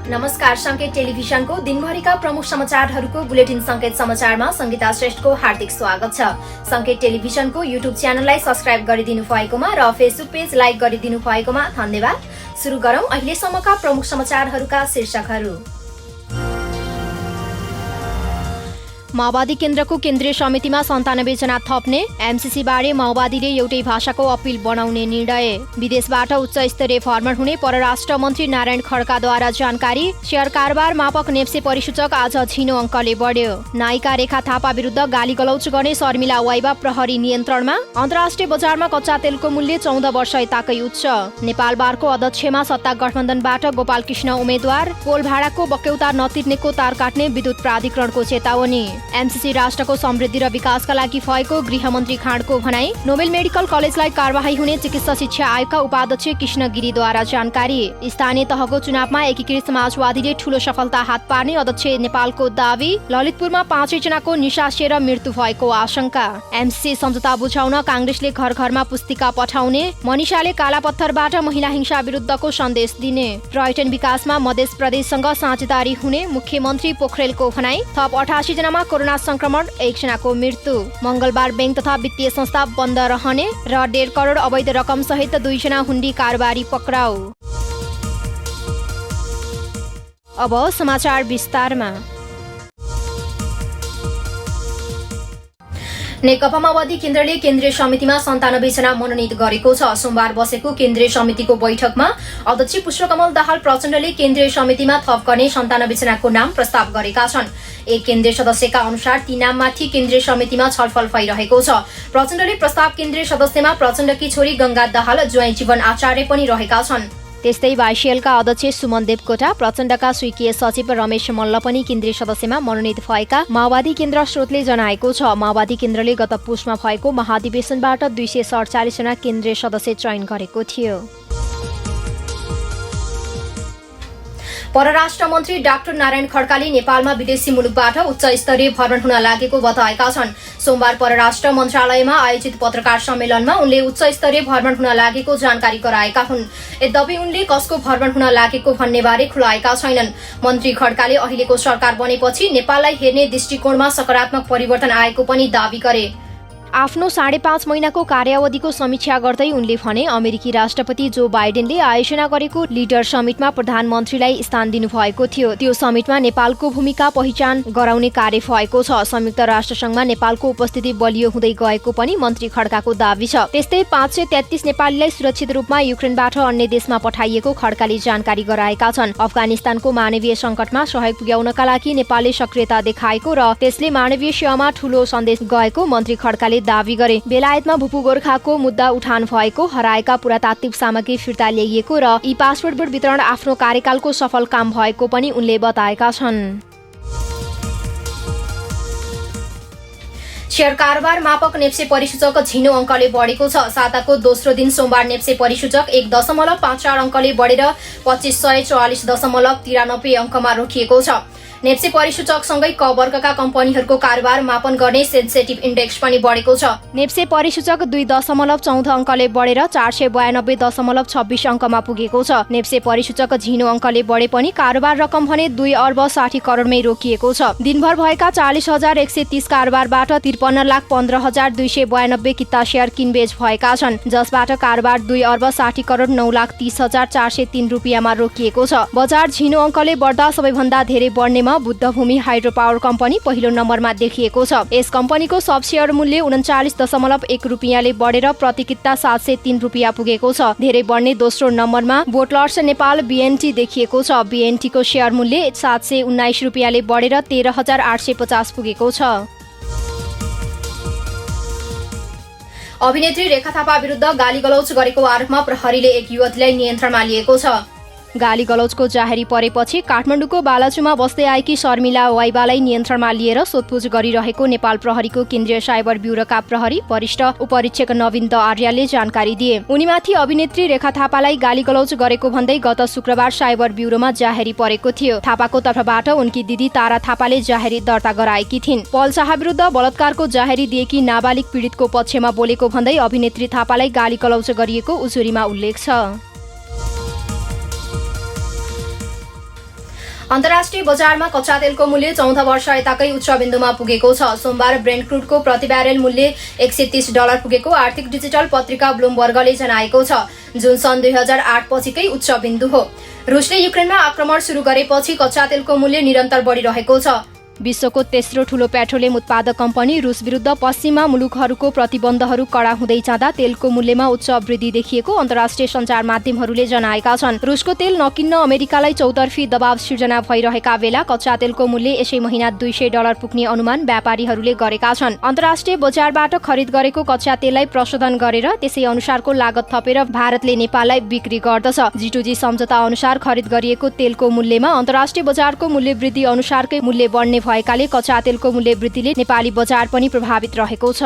नमस्कार, संकेत टेलिभिजनको दिनभरिका प्रमुख समाचारहरूको बुलेटिन संकेत समाचारमा संगीता श्रेष्ठको हार्दिक स्वागत छ। संकेत टेलिभिजनको युट्युब च्यानललाई सब्स्क्राइब गरिदिनु भएकोमा र फेसबुक पेज लाइक गरिदिनु भएकोमा धन्यवाद। सुरु गरौं अहिलेसम्मका प्रमुख समाचारहरूका शीर्षकहरू। माओवादी केन्द्रको केन्द्रीय समितिमा 97 जना थप्ने, एमसीसी बारे माओवादीले एउटै भाषाको अपिल बनाउने निर्णय। विदेशबाट उच्च स्तरीय भ्रमण हुने परराष्ट्र मन्त्री नारायण खड्काद्वारा जानकारी। शेयर कारोबार मापक नेप्से परिसूचक आज झिनो अङ्कले बढ्यो। नायिका रेखा थापा विरुद्ध गाली गलौच गर्ने शर्मिला वाइबा प्रहरी नियन्त्रणमा। अन्तर्राष्ट्रिय बजारमा कच्चा तेलको मूल्य 14 वर्ष यताकै उच्च। नेपाल बारको अध्यक्षमा सत्ता गठबन्धनबाट गोपाल कृष्ण उम्मेद्वार। पोल भाडाको बक्यौता नतिर्नेको तार काट्ने विद्युत प्राधिकरणको चेतावनी। एमसीसी राष्ट्रको समृद्धि र विकासका लागि भएको गृहमन्त्री खाँडको भनाई। नोबेल मेडिकल कलेजलाई कारबाही हुने चिकित्सा शिक्षा आयोगका उपाध्यक्ष कृष्ण गिरीद्वारा जानकारी। स्थानीय तहको चुनावमा एकीकृत समाजवादीले ठूलो सफलता हात पार्ने अध्यक्ष नेपालको दावी। ललितपुरमा 5 जनाको निशासिएर मृत्यु भएको आशंका। एमसीसी सम्झौता बुझाउन कांग्रेसले घर घरमा पुस्तिका पठाउने। मनिषाले कालापत्थरबाट महिला हिंसा विरुद्धको सन्देश दिने। पर्यटन विकासमा मध्य प्रदेशसँग साझेदारी हुने मुख्यमन्त्री पोखरेलको भनाई। थप 88 जनामा कोरोना संक्रमण, 1 जनाको मृत्यु। मंगलबार बैंक तथा वित्तीय संस्था बन्द रहने र 1.5 करोड अवैध रकम सहित 2 जना हुण्डी कारोबारी पक्राउ। अब समाचार विस्तारमा। नेकपा माओवादी केन्द्रले केन्द्रीय समितिमा 97 जना मनोनित गरेको छ। सोमबार बसेको केन्द्रीय समितिको बैठकमा अध्यक्ष पुष्पकमल दाहाल प्रचण्डले केन्द्रीय समितिमा थप गर्ने 97 जनाको नाम प्रस्ताव गरेका छन्। एक केन्द्रीय सदस्यका अनुसार ती नाममाथि केन्द्रीय समितिमा छलफल भइरहेको छ। प्रचण्डले प्रस्ताव केन्द्रीय सदस्यमा प्रचण्डकी छोरी गंगा दाहाल, ज्वाइँ जीवन आचार्य पनि रहेका छन्। त्यस्तै वाइसिएलका अध्यक्ष सुमन देवकोटा, प्रचण्डका स्वीकीय सचिव रमेश मल्ल पनि केन्द्रीय सदस्यमा मनोनित भएका माओवादी केन्द्र स्रोतले जनाएको छ। माओवादी केन्द्रले गत पुसमा भएको महाधिवेशनबाट 247 जना केन्द्रीय सदस्य चयन गरेको थियो। परराष्ट्र मन्त्री डाक्टर नारायण खड्काले नेपालमा विदेशी मुलुकबाट उच्च स्तरीय भ्रमण हुन लागेको बताएका छन्। सोमबार परराष्ट्र मन्त्रालयमा आयोजित पत्रकार सम्मेलनमा उनले उच्च स्तरीय भ्रमण हुन लागेको जानकारी गराएका हुन्। यद्यपि उनले कसको भ्रमण हुन लागेको भन्नेबारे खुलाएका छैनन्। मन्त्री खड्काले अहिलेको सरकार बनेपछि नेपाललाई हेर्ने दृष्टिकोणमा सकारात्मक परिवर्तन आएको पनि दावी गरे। आफ्नो 5.5 महिनाको कार्यावधिको समीक्षा गर्दै उनले भने, अमेरिकी राष्ट्रपति जो बाइडेनले आयोजना गरेको लिडर समिटमा प्रधानमन्त्रीलाई स्थान दिनुभएको थियो। त्यो समिटमा नेपालको भूमिका पहिचान गराउने कार्य भएको छ। संयुक्त राष्ट्रसङ्घमा नेपालको उपस्थिति बलियो हुँदै गएको पनि मन्त्री खड्काको दावी छ। त्यस्तै 533 नेपालीलाई सुरक्षित रूपमा युक्रेनबाट अन्य देशमा पठाइएको खड्काले जानकारी गराएका छन्। अफगानिस्तानको मानवीय सङ्कटमा सहयोग पुर्याउनका लागि नेपालले सक्रियता देखाएको र त्यसले मानवीय सेवामा ठूलो सन्देश गएको मन्त्री खड्काले दावी गरे। बेलायतमा भूपू गोर्खाको मुद्दा उठान भएको, हराएका पुरातात्विक सामग्री फिर्ता ल्याइएको र ई पासपोर्ट बोर्ड वितरण आफ्नो कार्यकालको सफल काम भएको पनि उनले बताएका छन्। शेयर कारोबार मापक नेप्से परिसूचक झिनो अङ्कले बढेको छ। साताको दोस्रो दिन सोमबार नेप्से परिसूचक 1.54 अङ्कले बढेर 2544.93 अङ्कमा रोकिएको छ। नेप्से परिसूचकसँगै क वर्गका कम्पनीहरूको कारोबार मापन गर्ने सेन्सेटिभ इन्डेक्स पनि बढेको छ। नेप्से परिसूचक 2.14 अङ्कले बढेर 492.26 अङ्कमा पुगेको छ। नेप्से परिसूचक झिनो अङ्कले बढे पनि कारोबार रकम भने 2 अर्ब 60 करोडमै रोकिएको छ। दिनभर भएका 40,130 कारोबारबाट 53,15,292 किता शेयर किनबेच भएका छन्, जसबाट कारोबार 2 अर्ब 60 करोड 9,30,403 रुपियाँमा रोकिएको छ। बजार झिनो अङ्कले बढ्दा सबैभन्दा धेरै बढ्नेमा बुद्धभूमि हाइड्रो पावर कम्पनी पहिलो नम्बरमा देखिएको छ। यस कम्पनीको सब शेयर मूल्य 39.1 रुपियाँले बढेर प्रति किता 703 रुपियाँ पुगेको छ। धेरै बढ्ने दोस्रो नम्बरमा बोटलर्स नेपाल बीएनटी देखिएको छ। बीएनटी को शेयर मूल्य 719 रुपियाँले बढेर 13,850 पुगेको छ। अभिनेत्री रेखा थापा विरुद्ध गाली गलौच गरेको आरोपमा प्रहरीले एक युवतीलाई नियन्त्रणमा लिएको छ। गाली गलौचको जाहेरी परेपछि काठमाडौँको बालाजुमा बस्दै आएकी शर्मिला वाइबालाई नियन्त्रणमा लिएर सोधपुछ गरिरहेको नेपाल प्रहरीको केन्द्रीय साइबर ब्युरोका प्रहरी वरिष्ठ उपरीक्षक नवीन द आर्याले जानकारी दिए। उनीमाथि अभिनेत्री रेखा थापालाई गाली गलौच गरेको भन्दै गत शुक्रबार साइबर ब्युरोमा जाहेरी परेको थियो। थापाको तर्फबाट उनकी दिदी तारा थापाले जाहेरी दर्ता गराएकी थिइन्। पल शाह विरुद्ध बलात्कारको जाहेरी दिएकी नाबालिग पीडितको पक्षमा बोलेको भन्दै अभिनेत्री थापालाई गाली गलौच गरिएको उजुरीमा उल्लेख छ। अन्तर्राष्ट्रिय बजारमा कच्चा तेलको मूल्य 14 वर्ष यताकै उच्च बिन्दुमा पुगेको छ। सोमबार ब्रेन्ट क्रुडको प्रति ब्यारेल मूल्य $130 पुगेको आर्थिक डिजिटल पत्रिका ब्लुमबर्गले जनाएको छ, जुन सन् 2008 पछिकै उच्च बिन्दु हो। रुसले युक्रेनमा आक्रमण सुरु गरेपछि कच्चा तेलको मूल्य निरन्तर बढिरहेको छ। विश्वको तेस्रो ठूलो पेट्रोलियम उत्पादक कम्पनी रुस विरुद्ध पश्चिमा मुलुकहरूको प्रतिबन्धहरू कडा हुँदै जाँदा तेलको मूल्यमा उच्च वृद्धि देखिएको अन्तर्राष्ट्रिय सञ्चार माध्यमहरूले जनाएका छन्। रुसको तेल नकिन्न अमेरिकालाई चौतर्फी दबाव सिर्जना भइरहेका बेला कच्चा तेलको मूल्य यसै महिना $200 पुग्ने अनुमान व्यापारीहरूले गरेका छन्। अन्तर्राष्ट्रिय बजारबाट खरिद गरेको कच्चा तेललाई प्रशोधन गरेर त्यसै अनुसारको लागत थपेर भारतले नेपाललाई बिक्री गर्दछ। G2G सम्झौता अनुसार खरिद गरिएको तेलको मूल्यमा अन्तर्राष्ट्रिय बजारको मूल्य वृद्धि अनुसारकै मूल्य बढ्ने भएकाले कच्चा तेलको मूल्य वृद्धिले नेपाली बजार पनि प्रभावित रहेको छ।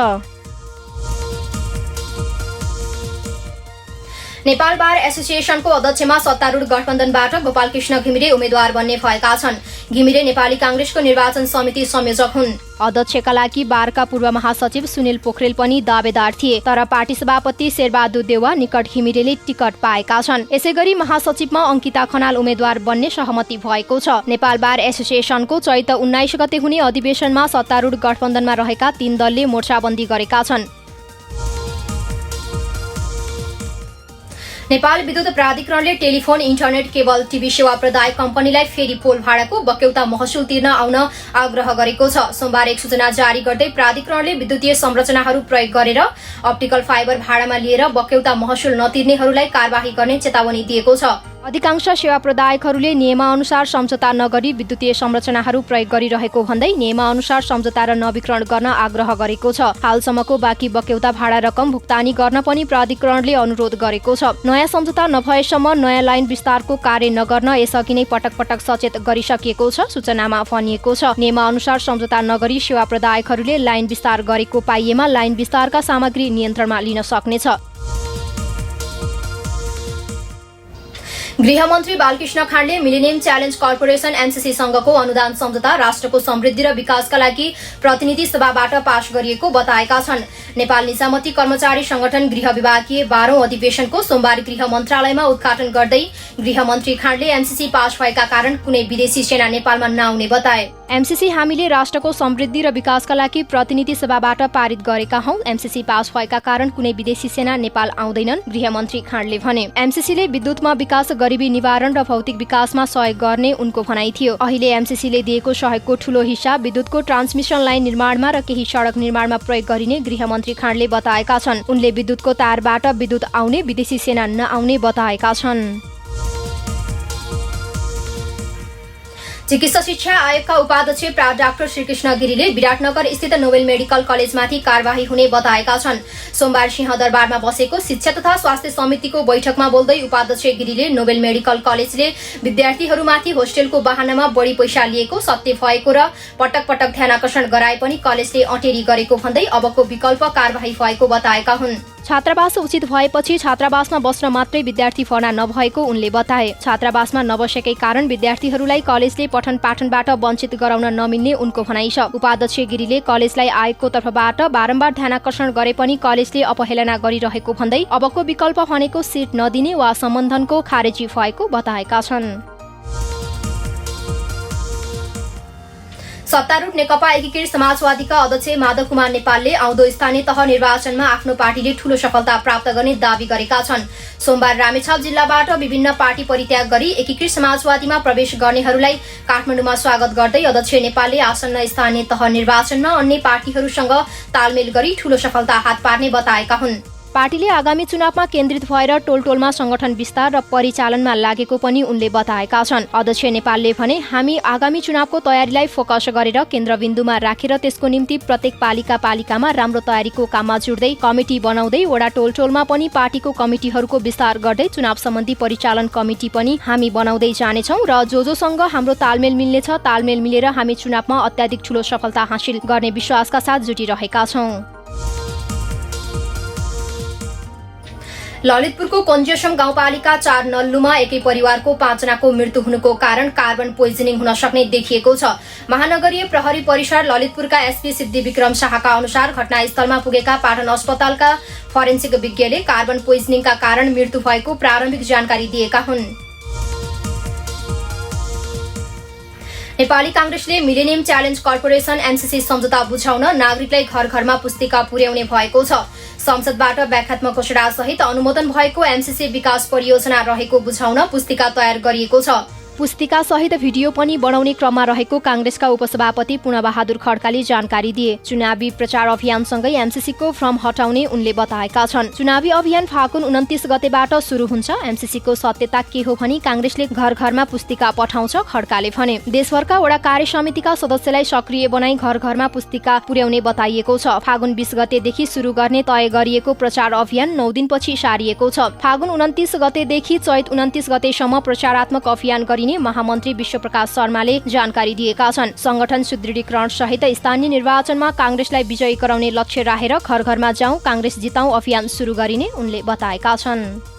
नेपाल बार एसोसिएसनको अध्यक्षमा सत्तारूढ गठबन्धनबाट गोपालकृष्ण घिमिरे उम्मेद्वार बन्ने भएका छन्। घिमिरे नेपाली कांग्रेसको निर्वाचन समिति संयोजक हुन्। अध्यक्षका लागि बारका पूर्व महासचिव सुनिल पोखरेल पनि दावेदार थिए, तर पार्टी सभापति शेरबहादुर देउवा निकट घिमिरेले टिकट पाएका छन्। यसैगरी महासचिवमा अंकिता खनाल उम्मेद्वार बन्ने सहमति भएको छ। नेपाल बार एसोसिएसनको चैत 19 गते हुने अधिवेशनमा सत्तारूढ गठबन्धनमा रहेका 3 दलले मोर्चाबन्दी गरेका छन्। नेपाल विद्युत प्राधिकरणले टेलिफोन, इन्टरनेट, केबल टिभी सेवा प्रदायक कम्पनीलाई फेरि पोल भाडाको बक्यौता महसुल तिर्न आउन आग्रह गरेको छ। सोमबार एक सूचना जारी गर्दै प्राधिकरणले विद्युतीय संरचनाहरू प्रयोग गरेर अप्टिकल फाइबर भाडामा लिएर बक्यौता महसुल नतिर्नेहरूलाई कारबाही गर्ने चेतावनी दिएको छ। अधिकांश सेवा प्रदायकहरूले नियमानुसार सम्झौता नगरी विद्युतीय संरचनाहरू प्रयोग गरिरहेको भन्दै नियमानुसार सम्झौता र नवीकरण गर्न आग्रह गरेको छ। हालसम्मको बाँकी बक्यौता भाडा रकम भुक्तानी गर्न पनि प्राधिकरणले अनुरोध गरेको छ। नयाँ सम्झौता नभएसम्म नयाँ लाइन विस्तारको कार्य नगर्न यसअघि नै पटक पटक सचेत गरिसकिएको छ। सूचनामा भनिएको छ, नियमानुसार सम्झौता नगरी सेवा प्रदायकहरूले लाइन विस्तार गरेको पाइएमा लाइन विस्तारका सामग्री नियन्त्रणमा लिन सक्नेछ। गृहमन्त्री बालकृष्ण खाँडले मिलेनियम च्यालेन्ज कर्पोरेसन MCC सँगको अनुदान सम्झौता राष्ट्रको समृद्धि र विकासका लागि प्रतिनिधि सभाबाट पास गरिएको बताएका छन्। नेपाल निजामती कर्मचारी संगठन गृह विभागीय 12औं अधिवेशनको सोमबार गृह मन्त्रालयमा उद्घाटन गर्दै गृहमन्त्री खाँडले MCC पास भएका कारण कुनै विदेशी सेना नेपालमा नआउने बताए। MCC हामीले राष्ट्रको समृद्धि र विकासका लागि प्रतिनिधि सभाबाट पारित गरेका हौं। MCC पास भएका कारण कुनै विदेशी सेना नेपाल आउँदैनन्, गृहमन्त्री खाँडले भने। MCCले विद्युतमा विकास, गरिबी निवारण र भौतिक विकासमा सहयोग गर्ने उनको भनाइ थियो। अहिले MCCले दिएको सहयोगको ठूलो हिस्सा विद्युतको ट्रान्समिसन लाइन निर्माणमा र केही सडक निर्माणमा प्रयोग गरिने गृहमन्त्री खाँडले बताएका छन्। उनले विद्युतको तारबाट विद्युत आउने, विदेशी सेना नआउने बताएका छन्। चिकित्सा शिक्षा आयोगका उपाध्यक्ष डाक्टर श्रीकृष्ण गिरीले विराटनगर स्थित नोबेल मेडिकल कलेजमाथि कारबाही हुने बताएका छन्। सोमबार सिंहदरबारमा बसेको शिक्षा तथा स्वास्थ्य समितिको बैठकमा बोल्दै उपाध्यक्ष गिरीले नोबेल मेडिकल कलेजले विद्यार्थीहरूमाथि होस्टेलको बहानामा बढी पैसा लिएको सत्य भएको र पटक पटक ध्यानाकर्षण गराए पनि कलेजले अटेरी गरेको भन्दै अबको विकल्प कारबाही भएको बताएका हुन्। छात्रावास उचित भएपछि छात्रावासमा बस्न मात्रै विद्यार्थी भर्ना नभएको उनले बताए। छात्रावासमा नबसेकै कारण विद्यार्थीहरूलाई कलेजले पठन पाठनबाट वञ्चित गराउन नमिल्ने उनको भनाइ छ। उपाध्यक्ष गिरीले कलेजलाई आयोगको तर्फबाट बारम्बार ध्यानाकर्षण गरे पनि कलेजले अपहेलना गरिरहेको भन्दै अबको विकल्प भनेको सिट नदिने वा सम्बन्धनको खारेजी भएको बताएका छन्। सत्तारूढ नेकपा एकीकृत समाजवादीका अध्यक्ष माधव कुमार नेपालले आउँदो स्थानीय तह निर्वाचनमा आफ्नो पार्टीले ठूलो सफलता प्राप्त गर्ने दावी गरेका छन्। सोमबार रामेछाप जिल्लाबाट विभिन्न पार्टी परित्याग गरी एकीकृत समाजवादीमा प्रवेश गर्नेहरूलाई काठमाडौँमा स्वागत गर्दै अध्यक्ष नेपालले आसन्न स्थानीय तह निर्वाचनमा अन्य पार्टीहरूसँग तालमेल गरी ठूलो सफलता हात पार्ने बताएका हुन्। पार्टीले आगामी चुनावमा केन्द्रित भएर टोलटोलमा संगठन विस्तार र परिचालनमा लागेको पनि उनले बताएका छन्। अध्यक्ष नेपालले भने, हामी आगामी चुनावको तयारीलाई फोकस गरेर केन्द्रबिन्दुमा राखेर त्यसको निम्ति प्रत्येक पालिकामा राम्रो तयारीको काममा जुट्दै कमिटी बनाउँदै वडा टोलटोलमा पनि पार्टीको कमिटीहरूको विस्तार गर्दै चुनाव सम्बन्धी परिचालन कमिटी पनि हामी बनाउँदै जानेछौँ र जोसँग हाम्रो तालमेल मिल्नेछ, तालमेल मिलेर हामी चुनावमा अत्याधिक ठूलो सफलता हासिल गर्ने विश्वासका साथ जुटिरहेका छौँ। ललितपुरको कन्जेसम गाउँपालिका 4 नल्लुमा एकै परिवारको 5 जनाको मृत्यु हुनुको कारण कार्बन पोइजनिङ हुन सक्ने देखिएको छ। महानगरीय प्रहरी परिसर ललितपुरका एसपी सिद्धि विक्रम शाहका अनुसार घटनास्थलमा पुगेका पाटन अस्पतालका फोरेन्सिक विज्ञले कार्बन पोइजनिङका कारण मृत्यु भएको प्रारम्भिक जानकारी दिएका हुन्। नेपाली कांग्रेसले मिलेनियम च्यालेन्ज कर्पोरेसन एमसीसी सम्झौता बुझाउन नागरिकलाई घर घरमा पुस्तिका पुर्याउने भएको छ। संसदबाट व्याख्यात्मक घोषणा सहित अनुमोदन भएको एमसीसी विकास परियोजना रहेको बुझाउन पुस्तिका तयार गरिएको छ। पुस्तिका सहित भिडियो पनि बनाउने क्रममा रहेको कांग्रेसका उपसभापति पूर्णबहादुर खड्काले जानकारी दिए। चुनावी प्रचार अभियानसँगै एमसीसीको भ्रम हटाउने उनले बताएका छन्। चुनावी अभियान फागुन 29 गतेबाट सुरु हुन्छ। एमसीसीको सत्यता के हो भनी कांग्रेसले घर घरमा पुस्तिका पठाउँछ, खड्काले भने। देशभरका वडा कार्य समितिका सदस्यलाई सक्रिय बनाई घर घरमा पुस्तिका पुर्याउने बताइएको छ। फागुन 20 गतेदेखि सुरु गर्ने तय गरिएको प्रचार अभियान 9 दिनपछि सारिएको छ। फागुन 29 गतेदेखि चैत 29 गतेसम्म प्रचारात्मक अभियान महामन्त्री विश्वप्रकाश शर्माले जानकारी दिएका छन्। संगठन सुदृढीकरण सहित स्थानीय निर्वाचनमा कांग्रेसलाई विजयी गराउने लक्ष्य राखेर घर घरमा जाउँ कांग्रेस जिताउँ अभियान सुरु गरिने उनले बताएका छन्।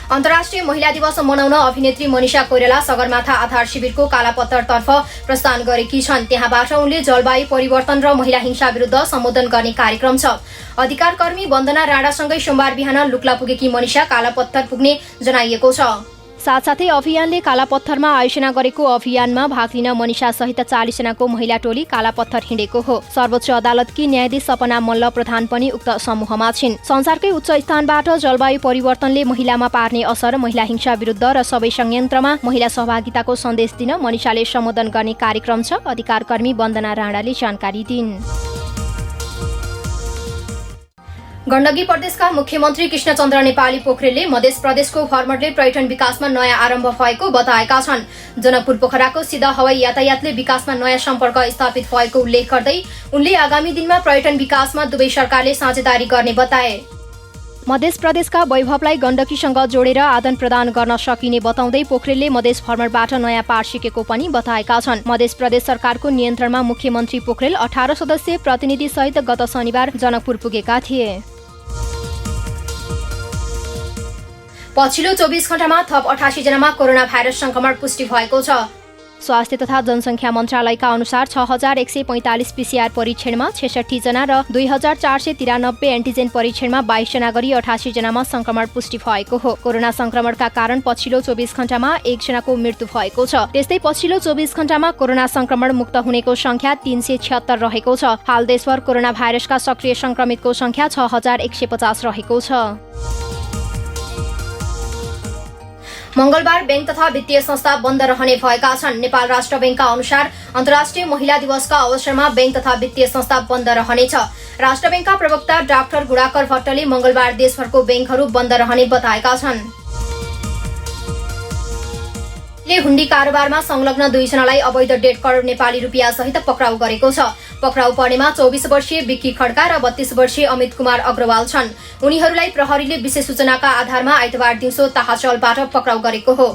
अन्तर्राष्ट्रिय महिला दिवस मनाउन अभिनेत्री मनिषा कोइराला सगरमाथा आधार शिविरको कालापत्तरतर्फ प्रस्थान गरेकी छन्। त्यहाँबाट उनले जलवायु परिवर्तन र महिला हिंसा विरुद्ध सम्बोधन गर्ने कार्यक्रम छ। अधिकार कर्मी वन्दना राणासँगै सोमबार बिहान लुक्ला पुगेकी मनिषा कालापत्थर पुग्ने जनाइएको छ। साथसाथै अभियानले कालापत्थरमा आयोजना गरेको अभियानमा भाग लिन मनिषा सहित 40 जनाको महिला टोली कालापत्थर हिँडेको हो। सर्वोच्च अदालतकी न्यायाधीश सपना मल्ल प्रधान पनि उक्त समूहमा छिन्। संसारकै उच्च स्थानबाट जलवायु परिवर्तनले महिलामा पार्ने असर, महिला हिंसा विरुद्ध र सबै संयन्त्रमा महिला सहभागिताको सन्देश दिन मनिषाले सम्बोधन गर्ने कार्यक्रम छ। अधिकार कर्मी वन्दना राणाले जानकारी दिइन्। गण्डकी प्रदेशका मुख्यमन्त्री कृष्णचन्द्र नेपाली पोखरेलले मध्य प्रदेशको भरमडले पर्यटन विकासमा नयाँ आरम्भ भएको बताएका छन्। जनकपुर पोखराको सिधा हवाई यातायातले विकासमा नयाँ सम्पर्क स्थापित भएको उल्लेख गर्दै उनले आगामी दिनमा पर्यटन विकासमा दुवै सरकारले साझेदारी गर्ने बताए। मध्य प्रदेशका वैभवलाई गण्डकीसँग जोडेर आदान प्रदान गर्न सकिने बताउँदै पोखरेलले मधेस भ्रमणबाट नयाँ पाठ सिकेको पनि बताएका छन्। मध्य प्रदेश सरकारको नियन्त्रणमा मुख्यमन्त्री पोखरेल 18 सदस्यीय प्रतिनिधि सहित गत शनिबार जनकपुर पुगेका थिए। पछिल्लो 24 घण्टामा थप 88 जनामा कोरोना भाइरस संक्रमण पुष्टि भएको छ। स्वास्थ्य तथा जनसङ्ख्या मन्त्रालयका अनुसार 6145 पीसीआर परीक्षणमा 66 जना र 2493 एन्टिजेन परीक्षणमा 22 जना गरी 88 जनामा संक्रमण पुष्टि भएको हो। कोरोना संक्रमणका कारण पछिल्लो 24 घण्टामा 1 जनाको मृत्यु भएको छ। त्यस्तै पछिल्लो 24 घण्टामा कोरोना संक्रमण मुक्त हुनेको संख्या 376 रहेको छ। हाल देशभर कोरोना भाइरसका सक्रिय संक्रमितको संख्या 6150 रहेको छ। मंगलबार बैंक तथा वित्तीय संस्था बन्द रहने भएका छन्। नेपाल राष्ट्र बैंकका अनुसार अन्तर्राष्ट्रिय महिला दिवसका अवसरमा बैंक तथा वित्तीय संस्था बन्द रहनेछ। राष्ट्र बैंकका प्रवक्ता डाक्टर गुडाकर भट्टले मंगलबार देशभरको बैंकहरू बन्द रहने बताएका छन्। हुण्डी कारोबारमा संलग्न 2 जनालाई अवैध 1.5 करोड नेपाली रुपियाँ सहित पक्राउ गरेको छ। पक्राउ पर्नेमा 24 वर्षीय विक्की खड्का र 32 वर्षीय अमित कुमार अग्रवाल छन्। उनीहरूलाई प्रहरीले विशेष सूचनाका आधारमा आइतबार दिउँसो ताहाचलबाट पक्राउ गरेको हो।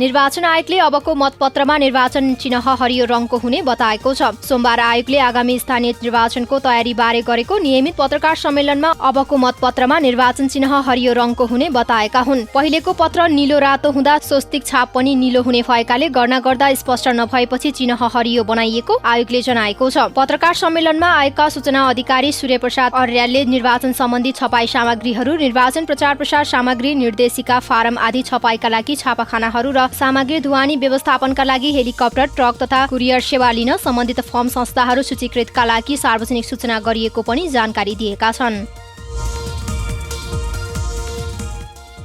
निर्वाचन आयोगले अबको मतपत्रमा निर्वाचन चिन्ह हरियो रङको हुने बताएको छ। सोमबार आयोगले आगामी स्थानीय निर्वाचनको तयारी बारे गरेको नियमित पत्रकार सम्मेलनमा अबको मतपत्रमा निर्वाचन चिन्ह हरियो रङको हुने बताएका हुन्। पहिलेको पत्र नीलो रातो हुँदा स्वस्तिक छाप पनि नीलो हुने भएकाले गर्ना गर्दा स्पष्ट नभएपछि चिन्ह हरियो बनाइएको आयोगले जनाएको छ। पत्रकार सम्मेलनमा आयोगका सूचना अधिकारी सूर्यप्रसाद अर्यालले निर्वाचन सम्बन्धी छपाई सामग्रीहरू, निर्वाचन प्रचार प्रसार सामग्री, निर्देशिका, फारम आदि छपाईका लागि छापाखानाहरू र सामग्री ढुवानी व्यवस्थापनका लागि हेलिकप्टर, ट्रक तथा कुरियर सेवा लिन सम्बन्धित फर्म संस्थाहरू सूचीकृतका लागि सार्वजनिक सूचना गरिएको पनि जानकारी दिएका छन्।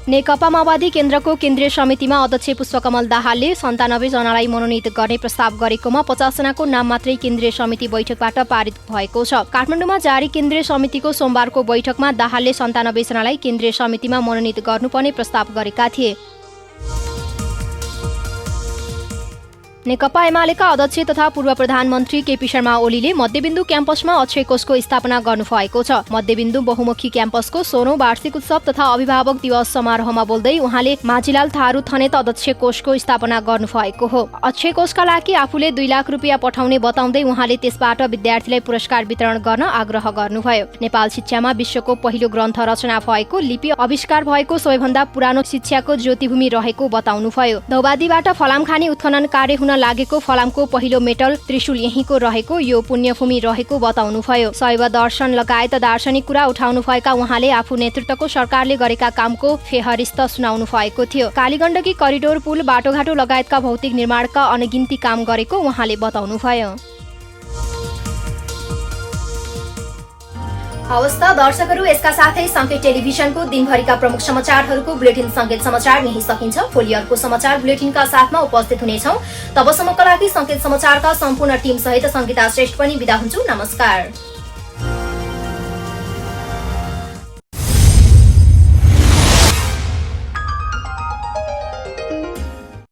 नेकपा माओवादी केन्द्रको केन्द्रीय समितिमा अध्यक्ष पुष्पकमल दाहालले 97 जनालाई मनोनित गर्ने प्रस्ताव गरेकोमा 50 जनाको नाम मात्रै केन्द्रीय समिति बैठकबाट पारित भएको छ। काठमाडौँमा जारी केन्द्रीय समितिको सोमबारको बैठकमा दाहालले 97 जनालाई केन्द्रीय समितिमा मनोनित गर्नुपर्ने प्रस्ताव गरेका थिए। नेकपा एमालेका अध्यक्ष तथा पूर्व प्रधानमन्त्री केपी शर्मा ओलीले मध्यबिन्दु क्याम्पसमा अक्षय कोषको स्थापना गर्नुभएको छ। मध्यबिन्दु बहुमुखी क्याम्पसको 16औं वार्षिक उत्सव तथा अभिभावक दिवस समारोहमा बोल्दै उहाँले माझीलाल थारू थनेत अध्यक्ष कोषको स्थापना गर्नुभएको हो। अक्षय कोषका लागि आफूले 2 लाख रुपियाँ पठाउने बताउँदै उहाँले त्यसबाट विद्यार्थीलाई पुरस्कार वितरण गर्न आग्रह गर्नुभयो। नेपाल शिक्षामा विश्वको पहिलो ग्रन्थ रचना भएको, लिपि आविष्कार भएको सबैभन्दा पुरानो शिक्षाको ज्योतिभूमि रहेको बताउनुभयो। दौबादीबाट फलामखानी उत्खनन कार्य हुन हुन लागेको फलामको पहिलो मेटल त्रिशूल यहीँको रहेको यो पुण्यभूमि रहेको बताउनुभयो। शैव दर्शन लगायत दार्शनिक कुरा उठाउनु भएका उहाँले आफू नेतृत्वको सरकारले गरेका कामको फेहरिस्त सुनाउनु भएको थियो। कालीगण्डकी करिडोर, पुल, बाटोघाटो लगायतका भौतिक निर्माणका अनगिन्ती काम गरेको उहाँले बताउनुभयो। हवस् त दर्शकहरू, यसका साथै संकेत टेलिभिजनको दिनभरिका प्रमुख समाचारहरूको बुलेटिन संकेत समाचार यही सकिन्छ। भोलि अर्को समाचार बुलेटिनका साथमा उपस्थित हुनेछौँ। तबसम्मका लागि संकेत समाचारका सम्पूर्ण टिम सहित संगीता श्रेष्ठ पनि बिदा हुन्छु। नमस्कार।